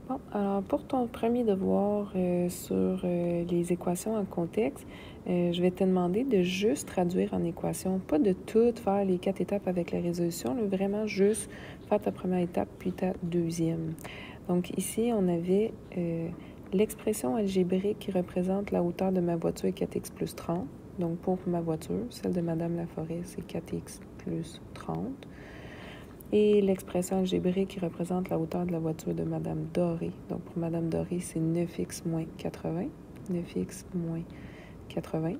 Bon, alors pour ton premier devoir sur les équations en contexte, je vais te demander de juste traduire en équation, pas de tout faire les 4 étapes avec la résolution, là, vraiment juste faire ta première étape puis ta deuxième. Donc ici, on avait l'expression algébrique qui représente la hauteur de ma voiture 4x plus 30. Donc pour ma voiture, celle de Madame Laforêt, c'est 4x plus 30. Et l'expression algébrique qui représente la hauteur de la voiture de Madame Doré. Donc, pour Madame Doré, c'est 9x moins 80. 9x moins 80.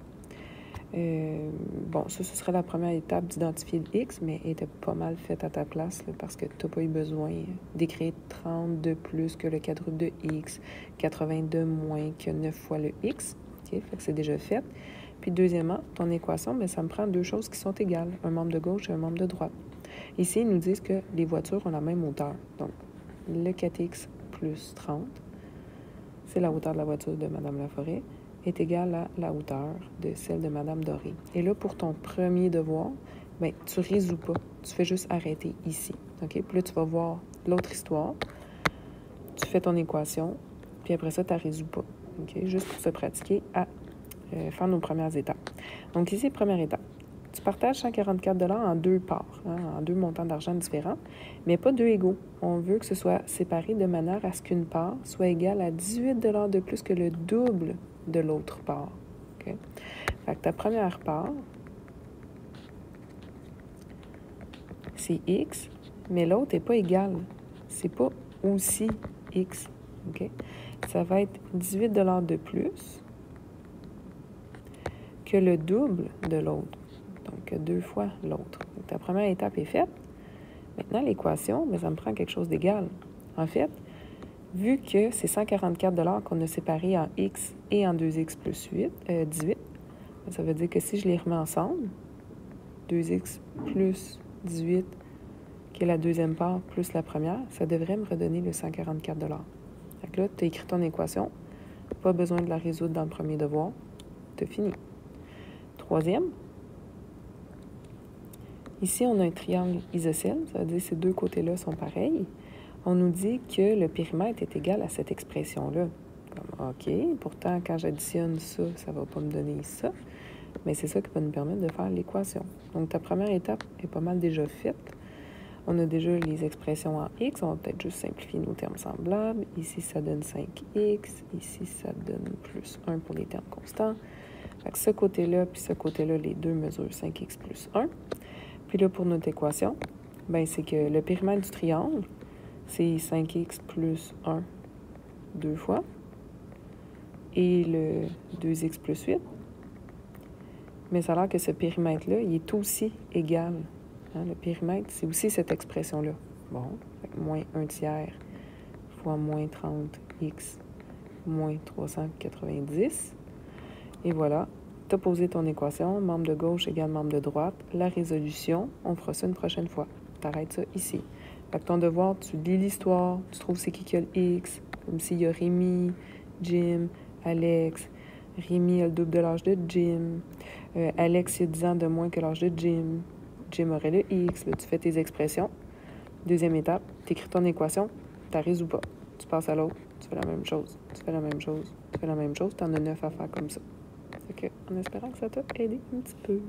Bon, ça, ce serait la première étape d'identifier le x, mais elle était pas mal faite à ta place là, parce que tu n'as pas eu besoin d'écrire 30 de plus que le quadruple de x, 80 de moins que 9 fois le x. OK, fait que c'est déjà fait. Puis deuxièmement, ton équation, bien, ça me prend deux choses qui sont égales, un membre de gauche et un membre de droite. Ici, ils nous disent que les voitures ont la même hauteur. Donc, le 4x plus 30, c'est la hauteur de la voiture de Mme Laforêt, est égale à la hauteur de celle de Mme Doré. Et là, pour ton premier devoir, bien, tu ne résous pas. Tu fais juste arrêter ici. OK? Puis là, tu vas voir l'autre histoire. Tu fais ton équation, puis après ça, tu ne résous pas. OK? Juste pour se pratiquer à faire nos premières étapes. Donc ici, première étape. Tu partages 144 en deux parts, en deux montants d'argent différents, mais pas deux égaux. On veut que ce soit séparé de manière à ce qu'une part soit égale à 18 de plus que le double de l'autre part. Okay? Fait que ta première part, c'est X, mais l'autre n'est pas égal. C'est pas aussi X. Okay? Ça va être 18 de plus que le double de l'autre. Donc, deux fois l'autre. Ta première étape est faite. Maintenant, l'équation, mais ça me prend quelque chose d'égal. En fait, vu que c'est 144 qu'on a séparé en X et en 2X plus 18, ça veut dire que si je les remets ensemble, 2X plus 18, qui est la deuxième part, plus la première, ça devrait me redonner le 144 Fait que là, tu as écrit ton équation. Pas besoin de la résoudre dans le premier devoir. Tu as fini. Troisième, ici, on a un triangle isocèle, ça veut dire que ces deux côtés-là sont pareils. On nous dit que le périmètre est égal à cette expression-là. Comme, OK, pourtant, quand j'additionne ça, ça ne va pas me donner ça. Mais c'est ça qui va nous permettre de faire l'équation. Donc, ta première étape est pas mal déjà faite. On a déjà les expressions en X. On va peut-être juste simplifier nos termes semblables. Ici, ça donne 5X. Ici, ça donne plus 1 pour les termes constants. Fait que ce côté-là puis ce côté-là, les deux mesurent 5X plus 1. Puis là, pour notre équation, ben c'est que le périmètre du triangle, c'est 5x plus 1 deux fois, et le 2x plus 8. Mais ça a l'air que ce périmètre-là, il est aussi égal. Hein? Le périmètre, c'est aussi cette expression-là. Bon, fait que moins 1 tiers fois moins 30x moins 390. Et voilà, tu as posé ton équation, membre de gauche égale membre de droite. La résolution, on fera ça une prochaine fois. Tu arrêtes ça ici. Fait que ton devoir, tu lis l'histoire, tu trouves c'est qui a le X, comme s'il y a Rémi, Jim, Alex. Rémi a le double de l'âge de Jim. Alex, il a 10 ans de moins que l'âge de Jim. Jim aurait le X. Là, tu fais tes expressions. Deuxième étape, tu écris ton équation, tu résous pas. Tu passes à l'autre, tu fais la même chose, tu fais la même chose, tu fais la même chose, tu en as 9 à faire comme ça. Fait que, en espérant que ça t'a aidé un petit peu.